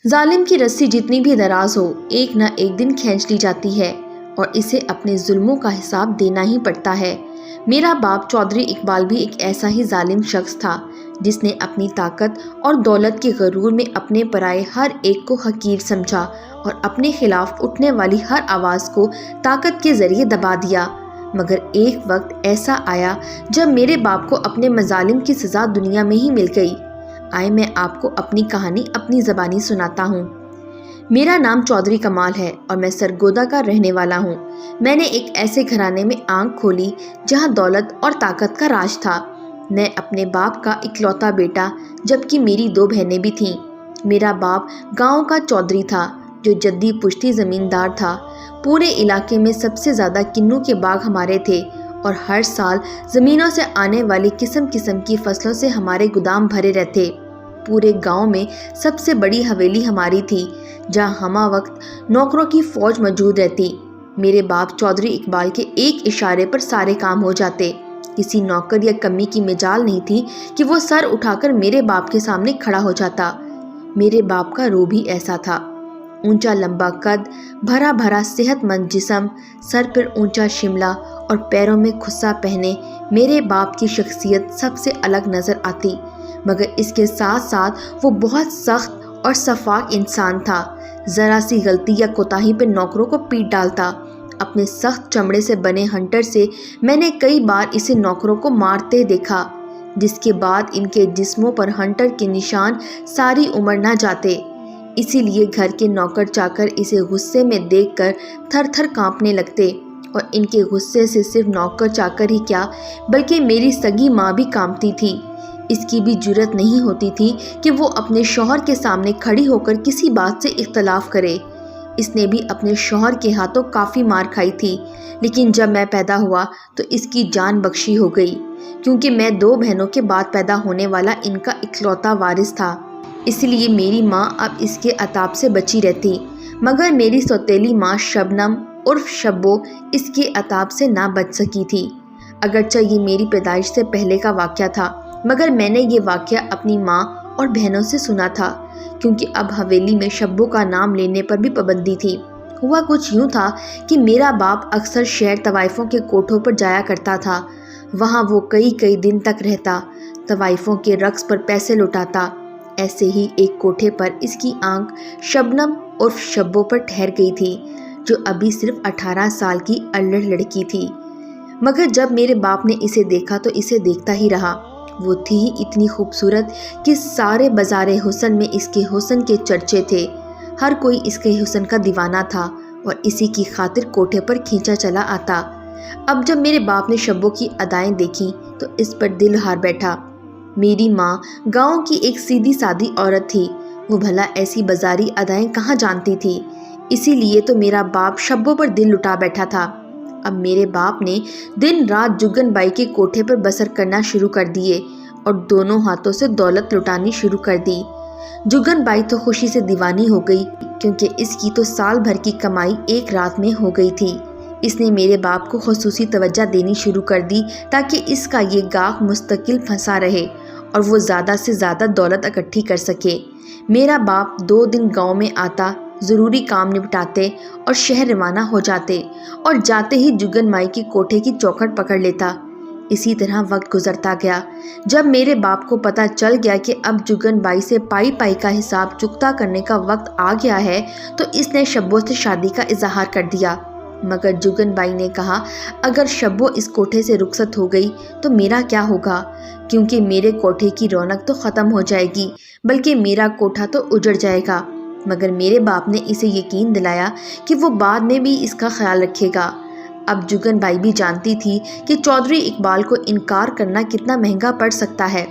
ظالم کی رسی جتنی بھی دراز ہو ایک نہ ایک دن کھینچ لی جاتی ہے اور اسے اپنے ظلموں کا حساب دینا ہی پڑتا ہے۔ میرا باپ چودھری اقبال بھی ایک ایسا ہی ظالم شخص تھا جس نے اپنی طاقت اور دولت کے غرور میں اپنے پرائے ہر ایک کو حقیر سمجھا اور اپنے خلاف اٹھنے والی ہر آواز کو طاقت کے ذریعے دبا دیا۔ مگر ایک وقت ایسا آیا جب میرے باپ کو اپنے مظالم کی سزا دنیا میں ہی مل گئی۔ آئے میں آپ کو اپنی کہانی اپنی زبانی سناتا ہوں۔ میرا نام چودھری کمال ہے اور میں سرگودا کا رہنے والا ہوں۔ میں نے ایک ایسے گھرانے میں آنکھ کھولی جہاں دولت اور طاقت کا راج تھا۔ میں اپنے باپ کا اکلوتا بیٹا جبکہ میری 2 بہنیں بھی تھیں۔ میرا باپ گاؤں کا چودھری تھا جو جدی پشتی زمیندار تھا۔ پورے علاقے میں سب سے زیادہ کنوں کے باغ ہمارے تھے اور ہر سال زمینوں سے آنے والی قسم قسم کی فصلوں سے ہمارے گودام بھرے رہتے۔ پورے گاؤں میں سب سے بڑی حویلی ہماری تھی جہاں ہمہ وقت نوکروں کی فوج موجود رہتی۔ میرے باپ چودھری اقبال کے ایک اشارے پر سارے کام ہو جاتے۔ کسی نوکر یا کمی کی مجال نہیں تھی کہ وہ سر اٹھا کر میرے باپ کے سامنے کھڑا ہو جاتا۔ میرے باپ کا روح بھی ایسا تھا۔ اونچا لمبا قد، بھرا بھرا صحت مند جسم، سر پر اونچا شملہ اور پیروں میں کھسا پہنے میرے باپ کی شخصیت سب سے الگ نظر آتی۔ مگر اس کے ساتھ ساتھ وہ بہت سخت اور شفاق انسان تھا۔ ذرا سی غلطی یا کوتاہی پہ نوکروں کو پیٹ ڈالتا۔ اپنے سخت چمڑے سے بنے ہنٹر سے میں نے کئی بار اسے نوکروں کو مارتے دیکھا، جس کے بعد ان کے جسموں پر ہنٹر کے نشان ساری عمر نہ جاتے۔ اسی لیے گھر کے نوکر چاکر اسے غصے میں دیکھ کر تھر تھر کانپنے لگتے اور ان کے غصے سے صرف نوکر چاکر ہی کیا بلکہ میری سگی ماں بھی کانپتی تھی۔ اس کی بھی جرأت نہیں ہوتی تھی کہ وہ اپنے شوہر کے سامنے کھڑی ہو کر کسی بات سے اختلاف کرے۔ اس نے بھی اپنے شوہر کے ہاتھوں کافی مار کھائی تھی، لیکن جب میں پیدا ہوا تو اس کی جان بخشی ہو گئی، کیونکہ میں 2 بہنوں کے بعد پیدا ہونے والا ان کا اکلوتا وارث تھا۔ اس لیے میری ماں اب اس کے عذاب سے بچی رہتی، مگر میری سوتیلی ماں شبنم عرف شبو اس کے عذاب سے نہ بچ سکی تھی۔ اگرچہ یہ میری پیدائش سے پہلے کا واقعہ تھا، مگر میں نے یہ واقعہ اپنی ماں اور بہنوں سے سنا تھا، کیونکہ اب حویلی میں شبو کا نام لینے پر بھی پابندی تھی۔ ہوا کچھ یوں تھا کہ میرا باپ اکثر شہر طوائفوں کے کوٹھوں پر جایا کرتا تھا۔ وہاں وہ کئی دن تک رہتا، طوائفوں کے رقص پر پیسے لٹاتا۔ ایسے ہی ایک کوٹھے پر اس کی آنکھ شبنم عرف شبو پر ٹھہر گئی تھی، جو ابھی صرف 18 سال کی الڑ لڑکی تھی۔ مگر جب میرے باپ نے اسے دیکھا تو اسے دیکھتا ہی رہا۔ وہ تھی ہی اتنی خوبصورت کہ سارے بازار حسن میں اس کے حسن کے چرچے تھے۔ ہر کوئی اس کے حسن کا دیوانہ تھا اور اسی کی خاطر کوٹھے پر کھینچا چلا آتا۔ اب جب میرے باپ نے شبو کی ادائیں دیکھی تو اس پر دل ہار بیٹھا۔ میری ماں گاؤں کی ایک سیدھی سادی عورت تھی، وہ بھلا ایسی بازاری ادائیں کہاں جانتی تھی؟ اسی لیے تو میرا باپ شبو پر دل لٹا بیٹھا تھا۔ اب میرے باپ نے دن رات جگن بائی کے کوٹھے پر بسر کرنا شروع کر دیے اور دونوں ہاتھوں سے دولت لٹانی شروع کر دی۔ جگن بائی تو خوشی سے دیوانی ہو گئی، کیونکہ اس کی تو سال بھر کی کمائی ایک رات میں ہو گئی تھی۔ اس نے میرے باپ کو خصوصی توجہ دینی شروع کر دی تاکہ اس کا یہ گاہ مستقل پھنسا رہے اور وہ زیادہ سے زیادہ دولت اکٹھی کر سکے۔ میرا باپ 2 دن گاؤں میں آتا، ضروری کام نپٹاتے اور شہر روانہ ہو جاتے اور جاتے ہی جگن بائی کے کوٹھے کی چوکھٹ پکڑ لیتا۔ اسی طرح وقت گزرتا گیا۔ جب میرے باپ کو پتہ چل گیا کہ اب جگن بائی سے پائی پائی کا حساب چکتا کرنے کا وقت آ گیا ہے تو اس نے شبو سے شادی کا اظہار کر دیا۔ مگر جگن بائی نے کہا اگر شبو اس کوٹھے سے رخصت ہو گئی تو میرا کیا ہوگا، کیونکہ میرے کوٹھے کی رونق تو ختم ہو جائے گی بلکہ میرا کوٹھا تو اجڑ جائے گا۔ مگر میرے باپ نے اسے یقین دلایا کہ وہ بعد میں بھی اس کا خیال رکھے گا۔ اب جگن بائی بھی جانتی تھی کہ چودھری اقبال کو انکار کرنا کتنا مہنگا پڑ سکتا ہے،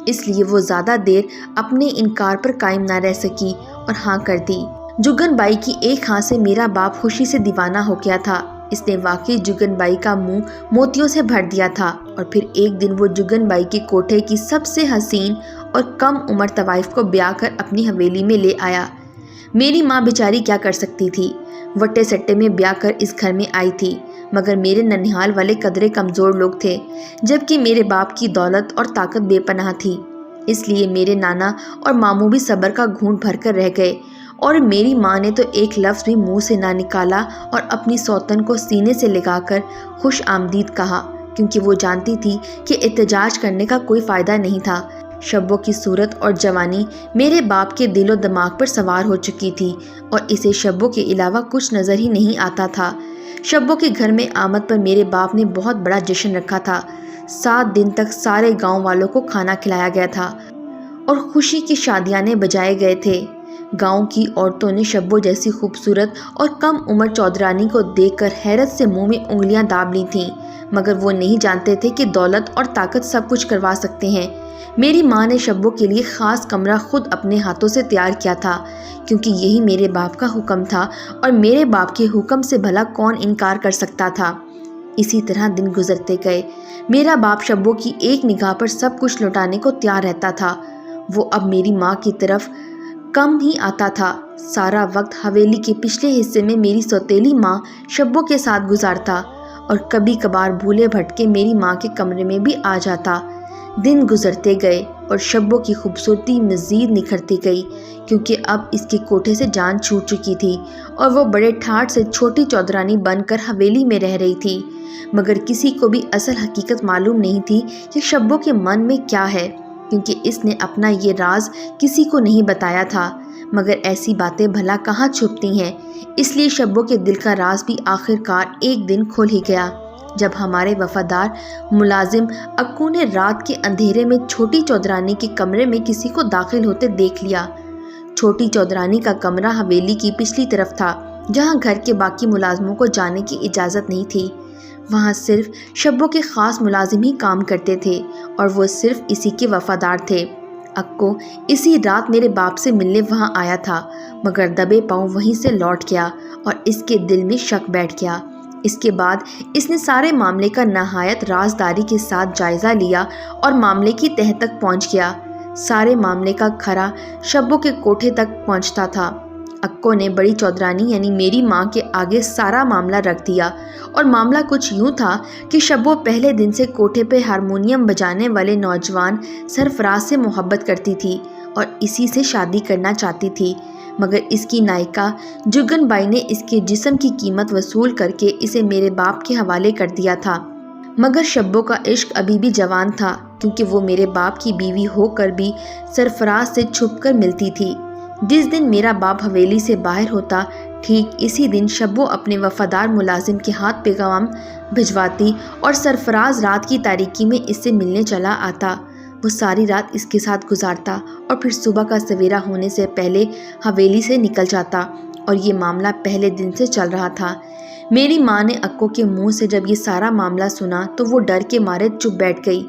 اس لیے وہ زیادہ دیر اپنے انکار پر قائم نہ رہ سکی اور ہاں کر دی۔ جگن بائی کی ایک ہاں سے میرا باپ خوشی سے دیوانہ ہو گیا تھا۔ اس نے واقعی جگن بائی کا منہ موتیوں سے بھر دیا تھا اور پھر ایک دن وہ جگن بائی کے کوٹھے کی سب سے حسین اور کم عمر طوائف کو بیاہ کر اپنی حویلی میں لے آیا۔ میری ماں بیچاری کیا کر سکتی تھی، وٹے سٹے میں بیاہ کر اس گھر میں آئی تھی، مگر میرے ننھیال والے قدرے کمزور لوگ تھے، جبکہ میرے باپ کی دولت اور طاقت بے پناہ تھی۔ اس لیے میرے نانا اور ماموں بھی صبر کا گھونٹ بھر کر رہ گئے اور میری ماں نے تو ایک لفظ بھی منہ سے نہ نکالا اور اپنی سوتن کو سینے سے لگا کر خوش آمدید کہا، کیونکہ وہ جانتی تھی کہ احتجاج کرنے کا کوئی فائدہ نہیں تھا۔ شبو کی صورت اور جوانی میرے باپ کے دل و دماغ پر سوار ہو چکی تھی اور اسے شبو کے علاوہ کچھ نظر ہی نہیں آتا تھا۔ شبو کے گھر میں آمد پر میرے باپ نے بہت بڑا جشن رکھا تھا۔ 7 دن تک سارے گاؤں والوں کو کھانا کھلایا گیا تھا اور خوشی کی شادیانے بجائے گئے تھے۔ گاؤں کی عورتوں نے شبو جیسی خوبصورت اور کم عمر چودرانی کو دیکھ کر حیرت سے منہ میں انگلیاں داب لی تھیں، مگر وہ نہیں جانتے تھے کہ دولت اور طاقت سب کچھ کروا سکتے ہیں۔ میری ماں نے شبو کے لیے خاص کمرہ خود اپنے ہاتھوں سے تیار کیا تھا، کیونکہ یہی میرے باپ کا حکم تھا اور میرے باپ کے حکم سے بھلا کون انکار کر سکتا تھا۔ اسی طرح دن گزرتے گئے۔ میرا باپ شبو کی ایک نگاہ پر سب کچھ لوٹانے کو تیار رہتا تھا۔ وہ اب میری ماں کی طرف کم ہی آتا تھا۔ سارا وقت حویلی کے پچھلے حصے میں میری سوتیلی ماں شبو کے ساتھ گزارتا اور کبھی کبھار بھولے بھٹکے میری ماں کے کمرے میں بھی آ جاتا۔ دن گزرتے گئے اور شبو کی خوبصورتی مزید نکھرتی گئی، کیونکہ اب اس کے کوٹھے سے جان چھوٹ چکی تھی اور وہ بڑے ٹھاٹ سے چھوٹی چودرانی بن کر حویلی میں رہ رہی تھی۔ مگر کسی کو بھی اصل حقیقت معلوم نہیں تھی کہ شبو کے من میں کیا ہے، کیونکہ اس نے اپنا یہ راز کسی کو نہیں بتایا تھا۔ مگر ایسی باتیں بھلا کہاں چھپتی ہیں، اس لیے شبو کے دل کا راز بھی آخر کار ایک دن کھل ہی گیا، جب ہمارے وفادار ملازم اکو نے رات کے اندھیرے میں چھوٹی چودرانی کے کمرے میں کسی کو داخل ہوتے دیکھ لیا۔ چھوٹی چودرانی کا کمرہ حویلی کی پچھلی طرف تھا، جہاں گھر کے باقی ملازموں کو جانے کی اجازت نہیں تھی۔ وہاں صرف شبو کے خاص ملازم ہی کام کرتے تھے اور وہ صرف اسی کے وفادار تھے۔ اکو اسی رات میرے باپ سے ملنے وہاں آیا تھا، مگر دبے پاؤں وہیں سے لوٹ گیا اور اس کے دل میں شک بیٹھ گیا۔ اس کے بعد اس نے سارے معاملے کا نہایت رازداری کے ساتھ جائزہ لیا اور معاملے کی تہہ تک پہنچ گیا۔ سارے معاملے کا کھرا شبو کے کوٹھے تک پہنچتا تھا۔ اکو نے بڑی چودرانی یعنی میری ماں کے آگے سارا معاملہ رکھ دیا اور معاملہ کچھ یوں تھا کہ شبو پہلے دن سے کوٹھے پہ ہارمونیم بجانے والے نوجوان سرفراز سے محبت کرتی تھی اور اسی سے شادی کرنا چاہتی تھی، مگر اس کی نائکا جگن بائی نے اس کے جسم کی قیمت وصول کر کے اسے میرے باپ کے حوالے کر دیا تھا۔ مگر شبو کا عشق ابھی بھی جوان تھا، کیونکہ وہ میرے باپ کی بیوی ہو کر بھی سرفراز سے چھپ کر ملتی تھی۔ جس دن میرا باپ حویلی سے باہر ہوتا، ٹھیک اسی دن شبو اپنے وفادار ملازم کے ہاتھ پیغام بھجواتی اور سرفراز رات کی تاریکی میں اس سے ملنے چلا آتا۔ وہ ساری رات اس کے ساتھ گزارتا اور پھر صبح کا سویرا ہونے سے پہلے حویلی سے نکل جاتا، اور یہ معاملہ پہلے دن سے چل رہا تھا۔ میری ماں نے اکو کے منہ سے جب یہ سارا معاملہ سنا تو وہ ڈر کے مارے چپ بیٹھ گئی۔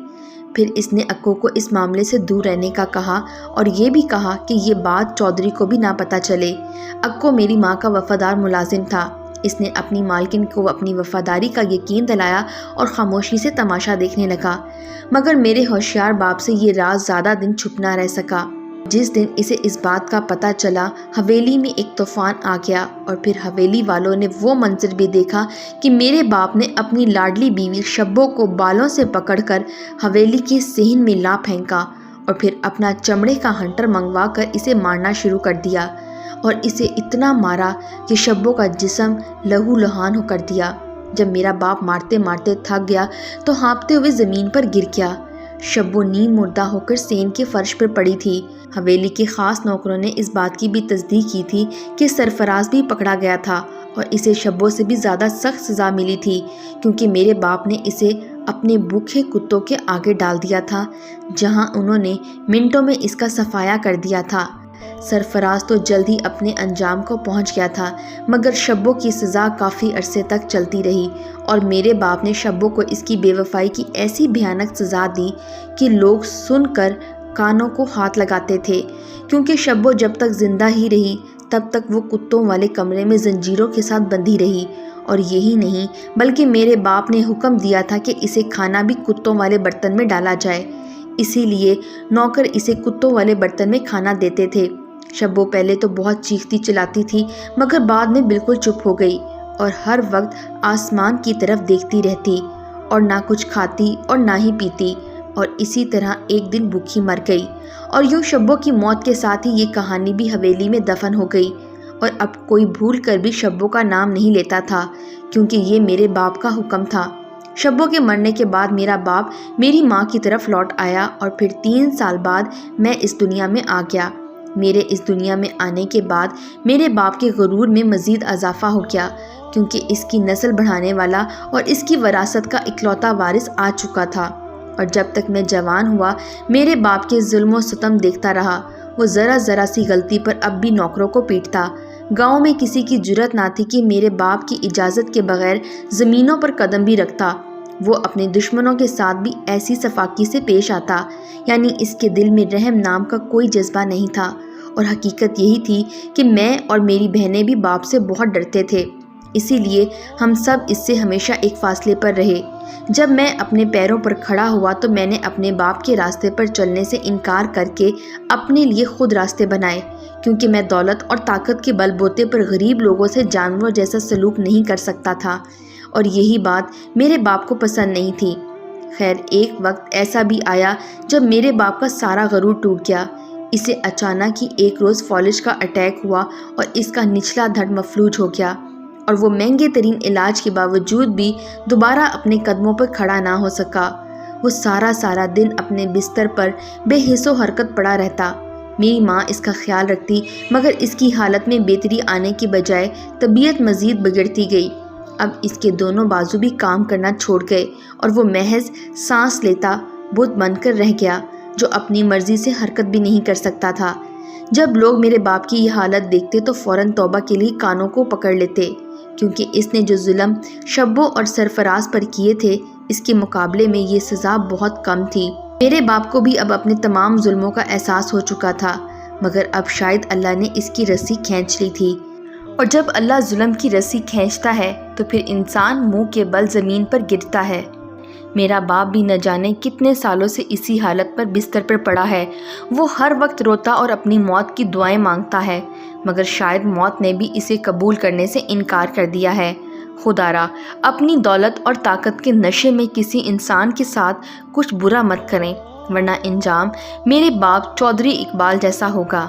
پھر اس نے اکو کو اس معاملے سے دور رہنے کا کہا اور یہ بھی کہا کہ یہ بات چودھری کو بھی نہ پتہ چلے۔ اکو میری ماں کا وفادار ملازم تھا۔ اس نے اپنی مالکن کو اپنی وفاداری کا یقین دلایا اور خاموشی سے تماشا دیکھنے لگا، مگر میرے ہوشیار باپ سے یہ راز زیادہ دن چھپ نہ رہ سکا۔ جس دن اسے اس بات کا پتہ چلا، حویلی میں ایک طوفان آ گیا اور پھر حویلی والوں نے وہ منظر بھی دیکھا کہ میرے باپ نے اپنی لاڈلی بیوی شبو کو بالوں سے پکڑ کر حویلی کے صحن میں لا پھینکا اور پھر اپنا چمڑے کا ہنٹر منگوا کر اسے مارنا شروع کر دیا، اور اسے اتنا مارا کہ شبو کا جسم لہو لہان ہو کر دیا۔ جب میرا باپ مارتے مارتے تھک گیا تو ہانپتے ہوئے زمین پر گر گیا۔ شبو نیم مردہ ہو کر سین کے فرش پر پڑی تھی۔ حویلی کے خاص نوکروں نے اس بات کی بھی تصدیق کی تھی کہ سرفراز بھی پکڑا گیا تھا اور اسے شبو سے بھی زیادہ سخت سزا ملی تھی، کیونکہ میرے باپ نے اسے اپنے بھوکے کتوں کے آگے ڈال دیا تھا، جہاں انہوں نے منٹوں میں اس کا صفایا کر دیا تھا۔ سرفراز تو جلد ہی اپنے انجام کو پہنچ گیا تھا، مگر شبو کی سزا کافی عرصے تک چلتی رہی، اور میرے باپ نے شبو کو اس کی بے وفائی کی ایسی بھیانک سزا دی کہ لوگ سن کر کانوں کو ہاتھ لگاتے تھے، کیونکہ شبو جب تک زندہ ہی رہی تب تک وہ کتوں والے کمرے میں زنجیروں کے ساتھ بندھی رہی، اور یہی نہیں بلکہ میرے باپ نے حکم دیا تھا کہ اسے کھانا بھی کتوں والے برتن میں ڈالا جائے، اسی لیے نوکر اسے کتوں والے برتن میں کھانا دیتے تھے۔ شبو پہلے تو بہت چیختی چلاتی تھی، مگر بعد میں بالکل چپ ہو گئی اور ہر وقت آسمان کی طرف دیکھتی رہتی اور نہ کچھ کھاتی اور نہ ہی پیتی۔ اور اسی طرح ایک دن بھوکی مر گئی، اور یوں شبو کی موت کے ساتھ ہی یہ کہانی بھی حویلی میں دفن ہو گئی۔ اور اب کوئی بھول کر بھی شبو کا نام نہیں لیتا تھا، کیونکہ یہ میرے باپ کا حکم تھا۔ شبو کے مرنے کے بعد میرا باپ میری ماں کی طرف لوٹ آیا، اور پھر 3 سال بعد میں اس دنیا میں آ گیا۔ میرے اس دنیا میں آنے کے بعد میرے باپ کے غرور میں مزید اضافہ ہو گیا، کیونکہ اس کی نسل بڑھانے والا اور اس کی وراثت کا اکلوتا وارث آ چکا تھا۔ اور جب تک میں جوان ہوا میرے باپ کے ظلم و ستم دیکھتا رہا۔ وہ ذرا ذرا سی غلطی پر اب بھی نوکروں کو پیٹتا۔ گاؤں میں کسی کی جرت نہ تھی کہ میرے باپ کی اجازت کے بغیر زمینوں پر قدم بھی رکھتا۔ وہ اپنے دشمنوں کے ساتھ بھی ایسی سفاکی سے پیش آتا، یعنی اس کے دل میں رحم نام کا کوئی جذبہ نہیں تھا۔ اور حقیقت یہی تھی کہ میں اور میری بہنیں بھی باپ سے بہت ڈرتے تھے، اسی لیے ہم سب اس سے ہمیشہ ایک فاصلے پر رہے۔ جب میں اپنے پیروں پر کھڑا ہوا تو میں نے اپنے باپ کے راستے پر چلنے سے انکار کر کے اپنے لیے خود راستے بنائے، کیونکہ میں دولت اور طاقت کے بل بوتے پر غریب لوگوں سے جانوروں جیسا سلوک نہیں کر سکتا تھا، اور یہی بات میرے باپ کو پسند نہیں تھی۔ خیر، ایک وقت ایسا بھی آیا جب میرے باپ کا سارا غرور ٹوٹ گیا۔ اسے اچانک ہی ایک روز فالج کا اٹیک ہوا، اور اس کا نچلا دھڑ مفلوج ہو گیا، اور وہ مہنگے ترین علاج کے باوجود بھی دوبارہ اپنے قدموں پر کھڑا نہ ہو سکا۔ وہ سارا دن اپنے بستر پر بے حس و حرکت پڑا رہتا۔ میری ماں اس کا خیال رکھتی، مگر اس کی حالت میں بہتری آنے کی بجائے طبیعت مزید بگڑتی گئی۔ اب اس کے دونوں بازو بھی کام کرنا چھوڑ گئے، اور وہ محض سانس لیتا بت بن کر رہ گیا، جو اپنی مرضی سے حرکت بھی نہیں کر سکتا تھا۔ جب لوگ میرے باپ کی یہ حالت دیکھتے تو فوراً توبہ کے لیے کانوں کو پکڑ لیتے، کیونکہ اس نے جو ظلم شبو اور سرفراز پر کیے تھے، اس کے مقابلے میں یہ سزا بہت کم تھی۔ میرے باپ کو بھی اب اپنے تمام ظلموں کا احساس ہو چکا تھا، مگر اب شاید اللہ نے اس کی رسی کھینچ لی تھی، اور جب اللہ ظلم کی رسی کھینچتا ہے تو پھر انسان منہ کے بل زمین پر گرتا ہے۔ میرا باپ بھی نہ جانے کتنے سالوں سے اسی حالت پر بستر پر پڑا ہے۔ وہ ہر وقت روتا اور اپنی موت کی دعائیں مانگتا ہے، مگر شاید موت نے بھی اسے قبول کرنے سے انکار کر دیا ہے۔ خدا را اپنی دولت اور طاقت کے نشے میں کسی انسان کے ساتھ کچھ برا مت کریں، ورنہ انجام میرے باپ چودھری اقبال جیسا ہوگا۔